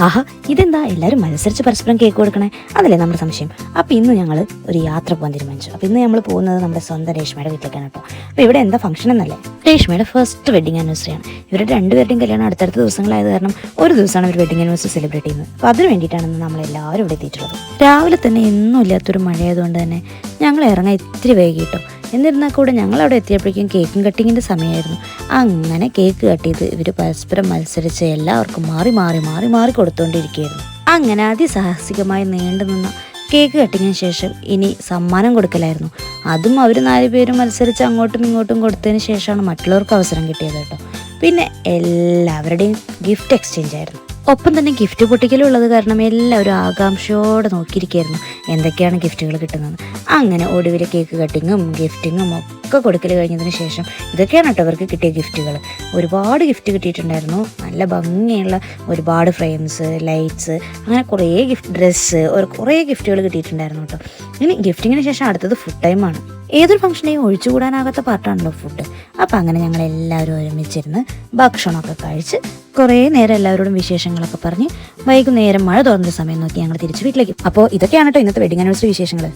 ആഹാ, ഇതെന്താ എല്ലാവരും മത്സരിച്ച് പരസ്പരം കേക്ക് കൊടുക്കണേ? അതല്ലേ നമ്മുടെ സംശയം. അപ്പോൾ ഇന്ന് ഞങ്ങൾ ഒരു യാത്ര പോകാൻ തീരുമാനിച്ചു. അപ്പോൾ ഇന്ന് നമ്മൾ പോകുന്നത് നമ്മുടെ സ്വന്തം രേഷ്മയുടെ വീട്ടിലേക്കാണ് കേട്ടോ. അപ്പോൾ ഇവിടെ എന്താ ഫംഗ്ഷൻ എന്നല്ലേ, രേഷ്മയുടെ ഫസ്റ്റ് വെഡിങ് ആനിവേഴ്സറി ആണ്. ഇവരുടെ രണ്ടുപേരുടെയും കല്യാണം അടുത്തടുത്ത ദിവസങ്ങളായത് കാരണം ഒരു ദിവസമാണ് ഇവർ വെഡിങ് ആനിവേഴ്സറി സെലിബ്രേറ്റ് ചെയ്യുന്നത്. അപ്പോൾ അതിന് വേണ്ടിയിട്ടാണ് നമ്മളെല്ലാവരും ഇവിടെ എത്തിയിട്ടുള്ളത്. രാവിലെ തന്നെ എന്നും ഇല്ലാത്തൊരു മഴയായതുകൊണ്ട് തന്നെ ഞങ്ങൾ ഇറങ്ങാൻ ഇത്തിരി വൈകിട്ടോ. എന്നിരുന്നാൽ കൂടെ ഞങ്ങളവിടെ എത്തിയപ്പോഴേക്കും കേക്കും കട്ടിങ്ങിൻ്റെ സമയമായിരുന്നു. അങ്ങനെ കേക്ക് കട്ട് ചെയ്ത് ഇവർ പരസ്പരം മത്സരിച്ച് എല്ലാവർക്കും മാറി മാറി മാറി മാറി കൊടുത്തുകൊണ്ടിരിക്കുകയായിരുന്നു. അങ്ങനെ അതിസാഹസികമായി നീണ്ടു നിന്ന കേക്ക് കട്ടിങ്ങിന് ശേഷം ഇനി സമ്മാനം കൊടുക്കലായിരുന്നു. അതും അവർ 4 പേരും മത്സരിച്ച് അങ്ങോട്ടും ഇങ്ങോട്ടും കൊടുത്തതിന് ശേഷമാണ് മറ്റുള്ളവർക്ക് അവസരം കിട്ടിയത് കേട്ടോ. പിന്നെ എല്ലാവരുടെയും ഗിഫ്റ്റ് എക്സ്ചേഞ്ച് ആയിരുന്നു. ഒപ്പം തന്നെ ഗിഫ്റ്റ് പൊട്ടിക്കലുള്ളത് കാരണം എല്ലാവരും ആകാംക്ഷയോടെ നോക്കിയിരിക്കുകയായിരുന്നു എന്തൊക്കെയാണ് ഗിഫ്റ്റുകൾ കിട്ടുന്നത്. അങ്ങനെ ഒടുവിൽ കേക്ക് കട്ടിങ്ങും ഗിഫ്റ്റിങ്ങും ഒക്കെ കൊടുക്കൽ കഴിഞ്ഞതിന് ശേഷം ഇതൊക്കെയാണ് കേട്ടോ അവർക്ക് കിട്ടിയ ഗിഫ്റ്റുകൾ. ഒരുപാട് ഗിഫ്റ്റ് കിട്ടിയിട്ടുണ്ടായിരുന്നു. നല്ല ഭംഗിയുള്ള ഒരുപാട് ഫ്രെയിംസ്, ലൈറ്റ്സ്, അങ്ങനെ കുറേ ഡ്രസ്സ്, കുറേ ഗിഫ്റ്റുകൾ കിട്ടിയിട്ടുണ്ടായിരുന്നു കേട്ടോ. ഇനി ഗിഫ്റ്റിങ്ങിന് ശേഷം അടുത്തത് ഫുഡ് ടൈമാണ്. ഏതൊരു ഫംഗ്ഷനെയും ഒഴിച്ചുകൂടാനാകാത്ത പാർട്ടാണല്ലോ ഫുഡ്. അപ്പം അങ്ങനെ ഞങ്ങൾ എല്ലാവരും ഒരുമിച്ചിരുന്ന് ഭക്ഷണമൊക്കെ കഴിച്ച് കുറേ നേരം എല്ലാവരോടും വിശേഷങ്ങളൊക്കെ പറഞ്ഞ് വൈകുന്നേരം മഴ തോന്നുന്ന സമയം നോക്കി ഞങ്ങൾ തിരിച്ച് വീട്ടിലേക്ക്. അപ്പോൾ ഇതൊക്കെയാണ് കേട്ടോ ഇന്നത്തെ വെഡിങ് ആനിവേഴ്സറി വിശേഷങ്ങൾ.